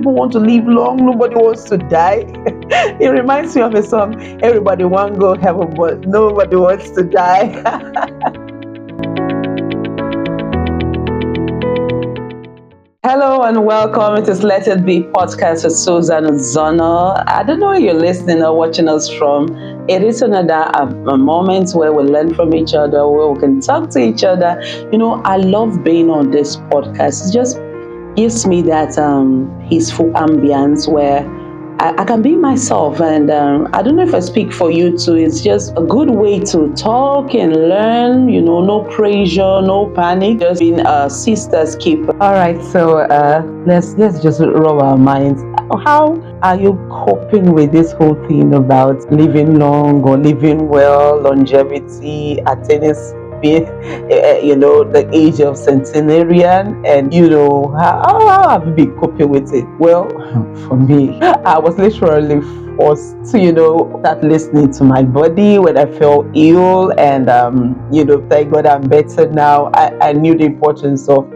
people want to live long, nobody wants to die. It reminds me of a song, everybody wants to go heaven, but nobody wants to die. Hello and welcome. It is Let It Be podcast with Susan Uzono. I don't know where you're listening or watching us from. It is another moment where we learn from each other, where we can talk to each other. I love being on this podcast. It just gives me that peaceful ambience where I can be myself, and I don't know if I speak for you too. It's just a good way to talk and learn, no pressure, no panic, just being a sister's keeper. All right, so let's just rub our minds. How are you coping with this whole thing about living long or living well, longevity, attaining the age of centenarian, and how have you been coping with it? Well, for me, I was literally forced to start listening to my body when I felt ill, and thank God I'm better now. I knew the importance of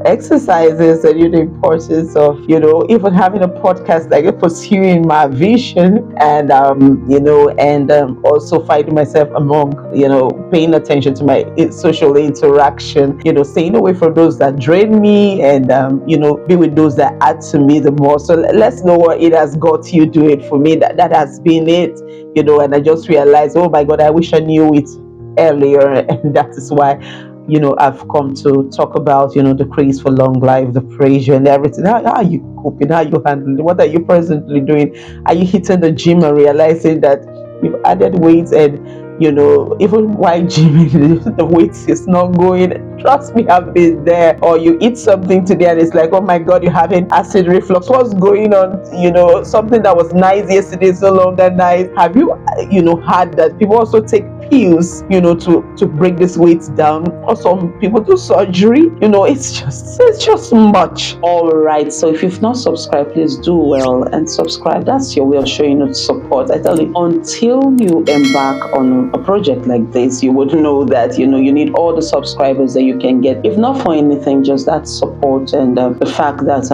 exercises. I knew the importance of even having a podcast, like pursuing my vision, and also finding myself among paying attention to my social interaction, staying away from those that drain me, and be with those that add to me the more. So let's know what it has got you doing. For me, that has been it, and I just realized, oh my God, I wish I knew it earlier. And that is why I've come to talk about the craze for long life, the pressure and everything. How are you coping? How are you handling? What are you presently doing? Are you hitting the gym and realizing that you've added weight, and even while gymming, the weight is not going? Trust me, I've been there. Or you eat something today and it's like, oh my God, you're having acid reflux. What's going on? Something that was nice yesterday is no longer nice. Have you had that? People also take pills, to break this weight down. Or some people do surgery. It's just much. All right. So if you've not subscribed, please do well and subscribe. That's your way of showing support. I tell you, until you embark on a project like this, you would know that you need all the subscribers that you can get. If not for anything, just that support and the fact that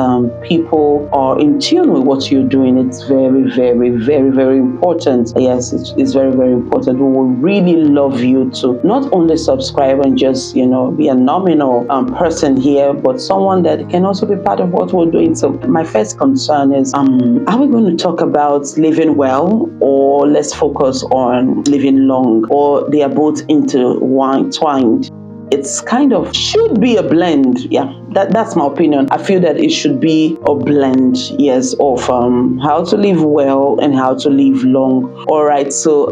people are in tune with what you're doing. It's very, very, very, very important. Yes, it's very, very important. We will really love you to not only subscribe and just be a nominal person here, but someone that can also be part of what we're doing. So my first concern is, are we going to talk about living well, or let's focus on living long, or they are both intertwined? It's kind of should be a blend. Yeah, that's my opinion. I feel that it should be a blend, yes, of how to live well and how to live long. All right, so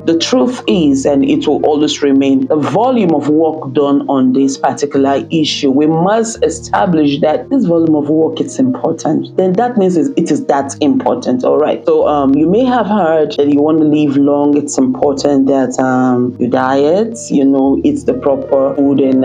the truth is, and it will always remain, the volume of work done on this particular issue, we must establish that this volume of work is important. Then that means it is that important. All right, so you may have heard that you want to live long. It's important that you diet, it's the proper food, and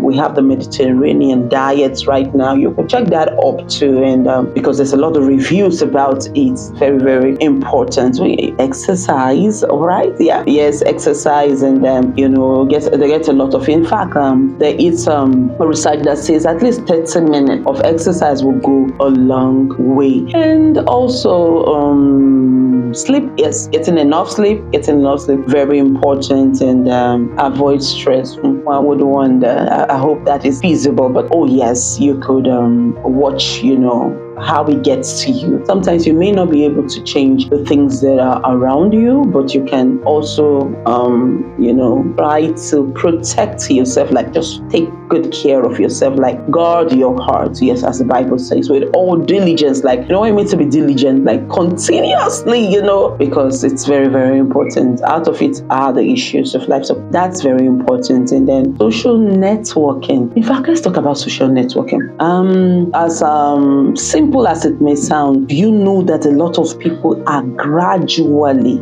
we have the Mediterranean diets right now. You can check that up too, and because there's a lot of reviews about it. It's very, very important. We exercise, all right? Yeah, yes, exercise, and they get a lot of. In fact, there is a research that says at least 30 minutes of exercise will go a long way. And also sleep. Yes, getting enough sleep, very important, and avoid stress. I would wonder. I hope that is feasible. But oh yes, you could watch, how it gets to you. Sometimes you may not be able to change the things that are around you, but you can also, try to protect yourself. Like just take good care of yourself. Like guard your heart. Yes, as the Bible says, with all diligence. Like what I mean to be diligent, like continuously, because it's very, very important. Out of it are the issues of life. So that's very important. And then social networking. In fact, let's talk about social networking. As simple as it may sound, you know that a lot of people are gradually,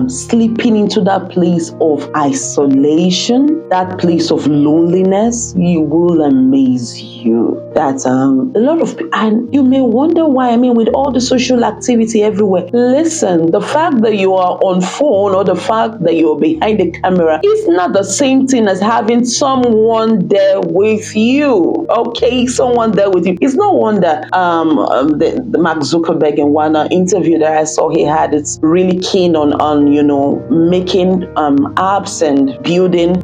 slipping into that place of isolation, that place of loneliness loneliness, you will amaze you that a lot of people, and you may wonder why. I mean, with all the social activity everywhere, listen, the fact that you are on phone or the fact that you're behind the camera is not the same thing as having someone there with you. Okay, someone there with you. It's no wonder the Mark Zuckerberg in one interview that I saw, he had, it's really keen on making apps and building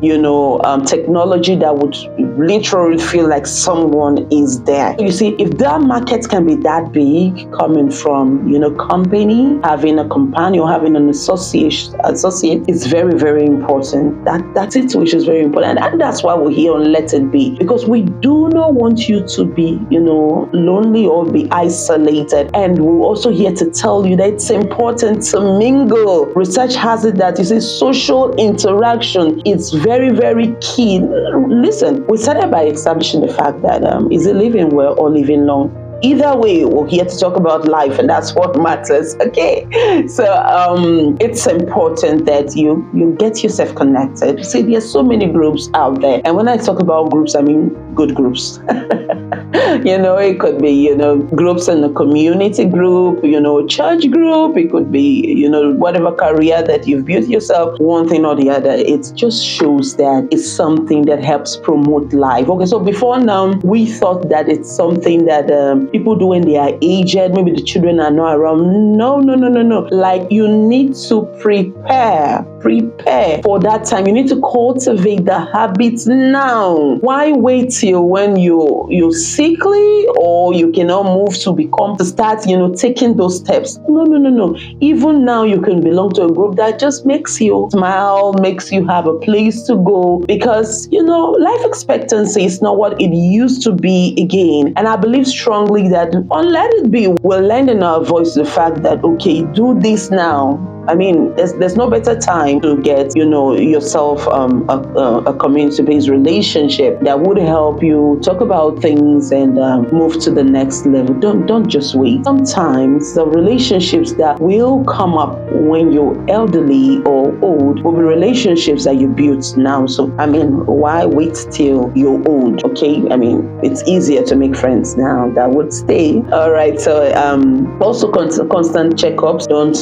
technology that would literally feel like someone is there. You see, if that market can be that big, coming from company, having a companion, having an associate, it's very, very important. That situation is very important, and that's why we're here on Let It Be, because we do not want you to be lonely or be isolated. And we're also here to tell you that it's important to mingle. Research has it that social interaction is very, very key. Listen, we started by establishing the fact that is it living well or living long? Either way, we're here to talk about life, and that's what matters. Okay, so it's important that you get yourself connected. See, there's so many groups out there, and when I talk about groups, I mean good groups. It could be groups in a community group, church group. It could be whatever career that you've built yourself, one thing or the other. It just shows that it's something that helps promote life. Okay, so before now, we thought that it's something that people do when they are aged, maybe the children are not around. No. Like, you need to prepare for that time. You need to cultivate the habits now. Why wait till when you're sickly or you cannot move to start taking those steps? No. Even now, you can belong to a group that just makes you smile, makes you have a place to go, because life expectancy is not what it used to be again. And I believe strongly that on Let It Be, we're lending our voice to the fact that, okay, do this now. I mean, there's no better time to get, yourself a community-based relationship that would help you talk about things and move to the next level. Don't just wait. Sometimes the relationships that will come up when you're elderly or old will be relationships that you built now. So, I mean, why wait till you're old? Okay, I mean, it's easier to make friends now that would stay. All right, so also constant checkups. Don't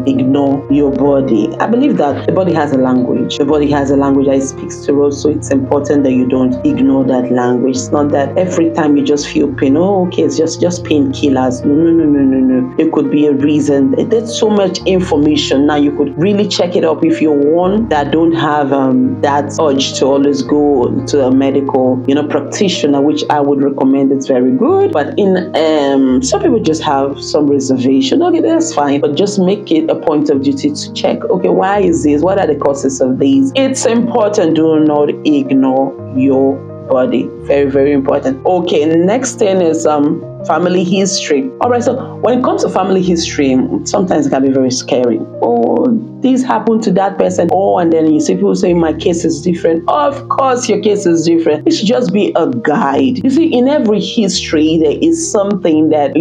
ignore your body. I believe that the body has a language. The body has a language that it speaks to us, so it's important that you don't ignore that language. It's not that every time you just feel pain, it's just painkillers. No. It could be a reason. There's so much information now. You could really check it up if you're one that don't have that urge to always go to a medical practitioner, which I would recommend. It's very good. But in some people just have some reservation. Okay, that's fine, but just make it a point of duty to check, okay, why is this? What are the causes of these? It's important. Do not ignore your body. Very, very important. Okay, next thing is family history. All right, so when it comes to family history, sometimes it can be very scary. This happened to that person. And then you see people saying my case is different. Of course your case is different. It should just be a guide. You see, in every history there is something that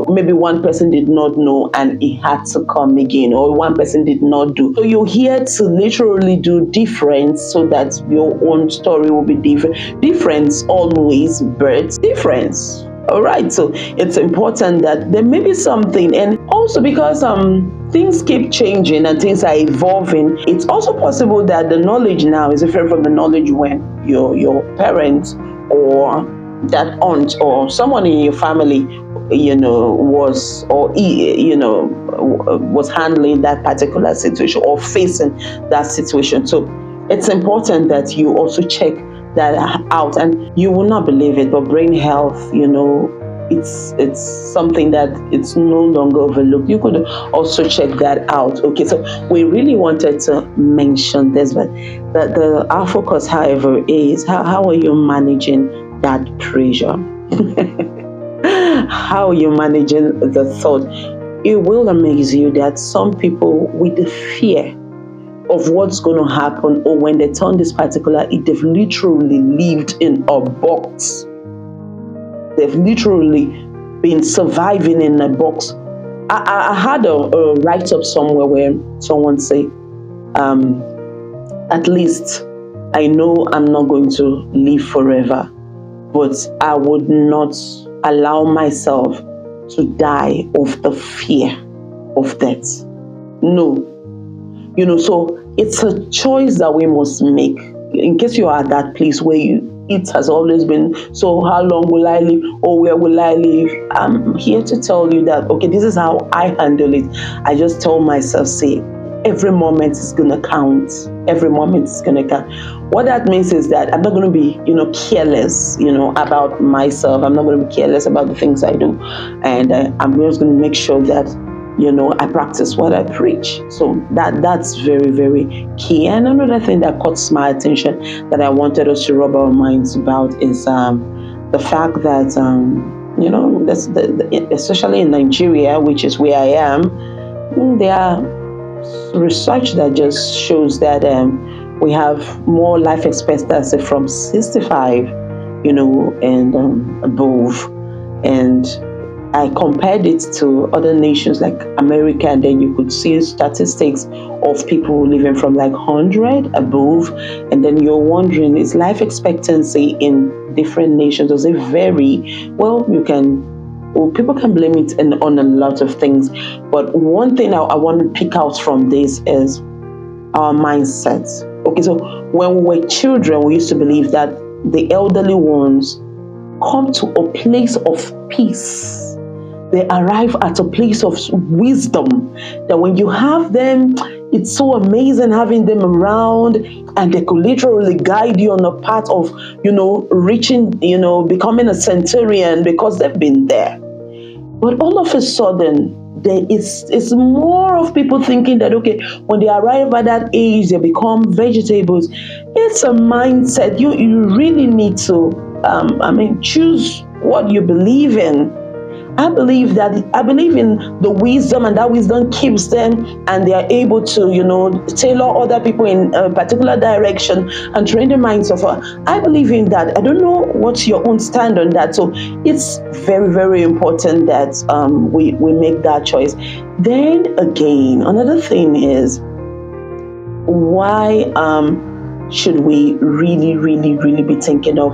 maybe one person did not know and it had to come again, or one person did not do. So you're here to literally do difference so that your own story will be different. Difference always births difference. All right, so it's important that there may be something, and also because things keep changing and things are evolving, it's also possible that the knowledge now is different from the knowledge when your parents or that aunt or someone in your family was handling that particular situation or facing that situation. So it's important that you also check that out, and you will not believe it, but brain health, it's something that it's no longer overlooked. You could also check that out. Okay, so we really wanted to mention this, but our focus, however, is how are you managing that pressure? How are you managing the thought? It will amaze you that some people, with the fear of what's going to happen, or when they turn this particular, they've literally lived in a box. They've literally been surviving in a box. I had a write-up somewhere where someone say, at least I know I'm not going to live forever, but I would not allow myself to die of the fear of death. No. So it's a choice that we must make. In case you are at that place where it has always been, so how long will I live, or where will I live? I'm here to tell you that, okay, this is how I handle it. I just tell myself, say, every moment is going to count. Every moment is going to count. What that means is that I'm not going to be, careless, about myself. I'm not going to be careless about the things I do. And I'm just going to make sure that, I practice what I preach. So that's very, very key. And another thing that caught my attention that I wanted us to rub our minds about is the fact that, especially in Nigeria, which is where I am, there are research that just shows that we have more life expectancy from 65, and above. And I compared it to other nations like America, and then you could see statistics of people living from like 100 above, and then you're wondering, is life expectancy in different nations, does it vary? Well, people can blame it on a lot of things, but one thing I want to pick out from this is our mindset. Okay, so when we were children, we used to believe that the elderly ones come to a place of peace. They arrive at a place of wisdom, that when you have them, it's so amazing having them around, and they could literally guide you on the path of, reaching, becoming a centurion, because they've been there. But all of a sudden, it's more of people thinking that, okay, when they arrive at that age, they become vegetables. It's a mindset. You really need to, choose what you believe in. I believe in the wisdom, and that wisdom keeps them, and they are able to, tailor other people in a particular direction and train the minds of her. I believe in that. I don't know what's your own stand on that. So it's very, very important that we make that choice. Then again, another thing is, why should we really, really, really be thinking of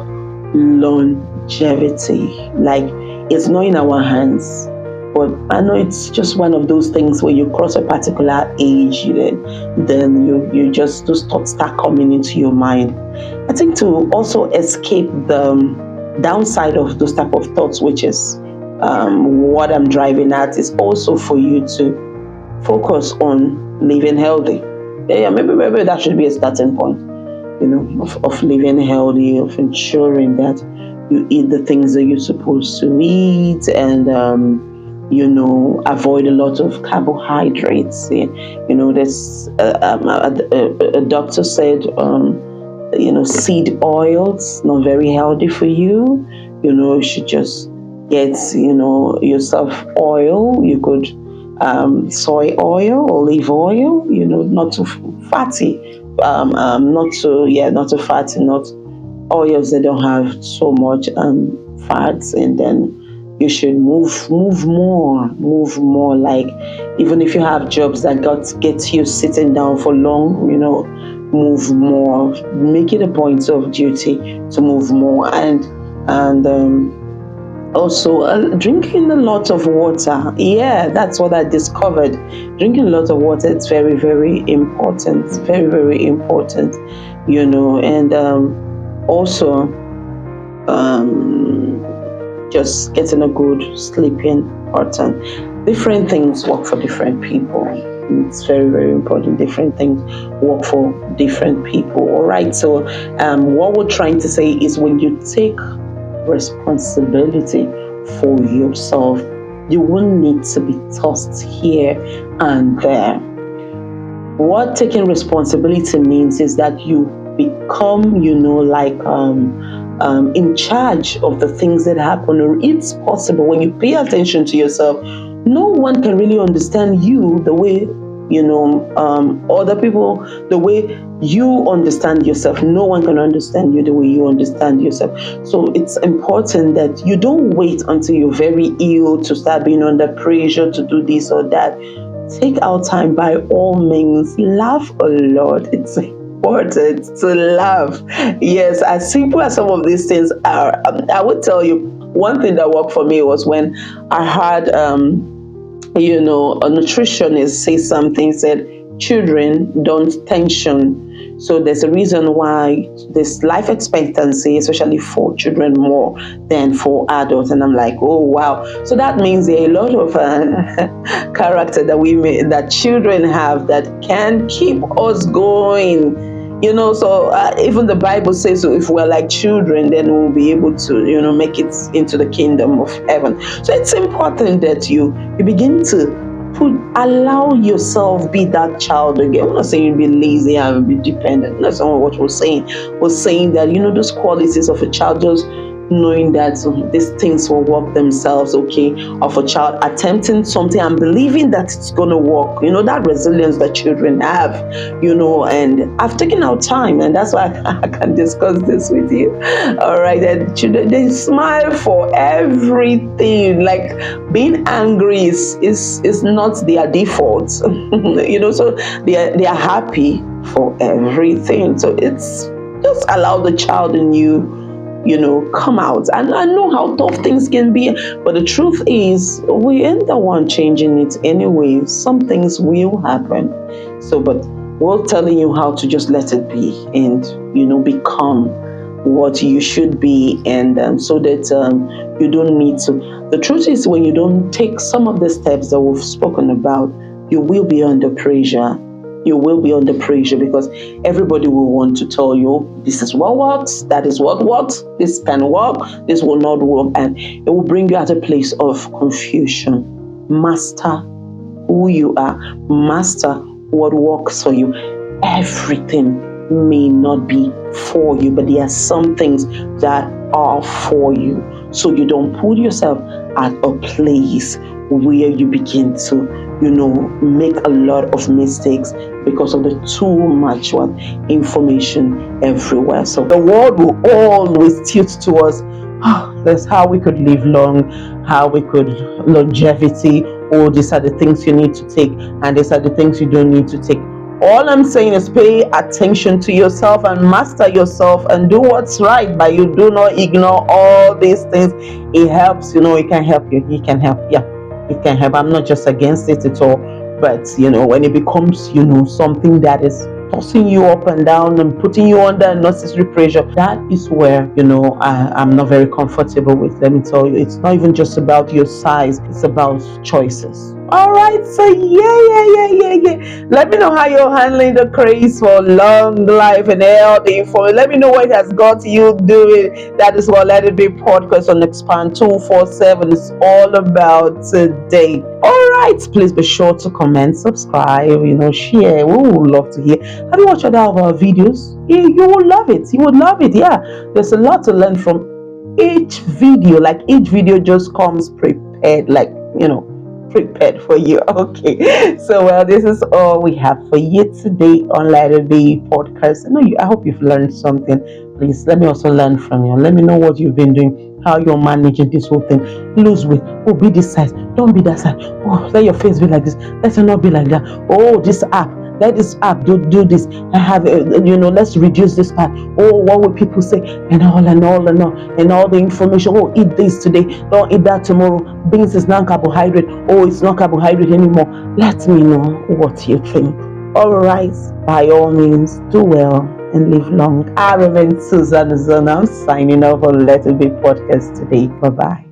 longevity? Like, it's not in our hands, but I know it's just one of those things where you cross a particular age, then you just, those thoughts start coming into your mind. I think to also escape the downside of those type of thoughts, which is what I'm driving at, is also for you to focus on living healthy. Yeah, maybe that should be a starting point, of living healthy, of ensuring that you eat the things that you're supposed to eat, and avoid a lot of carbohydrates. There's a doctor said, seed oils not very healthy for you. You should just get yourself oil. You could soy oil, olive oil. Not too fatty. Not too fatty. Not oils that don't have so much fats. And then you should move more. Like, even if you have jobs that get you sitting down for long, move more. Make it a point of duty to move more. And also drinking a lot of water. Yeah, that's what I discovered. Drinking a lot of water, it's very, very important. Very, very important. And also just getting a good sleeping pattern. Different things work for different people. It's very, very important. Different things work for different people. All right. So what we're trying to say is, when you take responsibility for yourself, you won't need to be tossed here and there. What taking responsibility means is that you become, in charge of the things that happen. Or it's possible, when you pay attention to yourself, no one can really understand you the way, other people, the way you understand yourself. No one can understand you the way you understand yourself. So it's important that you don't wait until you're very ill to start being under pressure to do this or that. Take out time, by all means. Laugh a lot. important to laugh. Yes, as simple as some of these things are, I would tell you one thing that worked for me was when I had, a nutritionist say something, said, children don't tension. So there's a reason why this life expectancy, especially for children, more than for adults. And I'm like, oh wow. So that means there are a lot of character that children have that can keep us going. So even the Bible says, so if we're like children, then we'll be able to, make it into the kingdom of heaven. So it's important that you begin to allow yourself be that child again. We're not saying be lazy and be dependent. That's not what we're saying. We're saying that, those qualities of a child, just knowing that these things will work themselves, okay, of a child attempting something and believing that it's going to work, that resilience that children have, and I've taken out time, and that's why I can discuss this with you. All right, and children, they smile for everything. Like being angry is not their default, so they are happy for everything. So it's just allow the child in you, come out. And I know how tough things can be, but the truth is, we ain't the one changing it anyway. Some things will happen. So, but we're telling you how to just let it be and, become what you should be. And so that you don't need to. The truth is, when you don't take some of the steps that we've spoken about, you will be under pressure. You will be under pressure because everybody will want to tell you, this is what works, that is what works, this can work, this will not work. And it will bring you at a place of confusion. Master who you are. Master what works for you. Everything may not be for you, but there are some things that are for you. So you don't put yourself at a place where you begin to make a lot of mistakes because of the too much information everywhere. So the world will always tilt to us, that's how we could live long, how we could longevity, oh, these are the things you need to take, and these are the things you don't need to take. All I'm saying is pay attention to yourself and master yourself and do what's right, but you do not ignore all these things. It helps, it can help you. It can help. Yeah, it can help. I'm not just against it at all, but when it becomes, something that is tossing you up and down and putting you under unnecessary pressure, that is where, I'm not very comfortable with. Let me tell you, it's not even just about your size, it's about choices. All right, so yeah. Let me know how you're handling the craze for long life and all the info. Let me know what has got you doing. That is what Let It Be podcast on Expand 247 is all about today. All right, please be sure to comment, subscribe, share. We would love to hear. Have you watched other of our videos? You will love it. You would love it. Yeah, there's a lot to learn from each video. Like each video just comes prepared, prepared for you. Okay, so this is all we have for you today on Let It Be podcast. I hope you've learned something. Please let me also learn from you. Let me know what you've been doing, how you're managing this whole thing. Lose weight, oh, be this size, don't be that size. Oh, let your face be like this, let it not be like that. Oh, this app, let this app do this. I have let's reduce this part. Oh, what will people say? And all the information. Oh, eat this today, don't eat that tomorrow. Beans is not carbohydrate. Oh, it's not carbohydrate anymore. Let me know what you think. All right, by all means, do well and live long. I remain Susan Uzono. I'm signing off on Let It Be podcast today. Bye bye.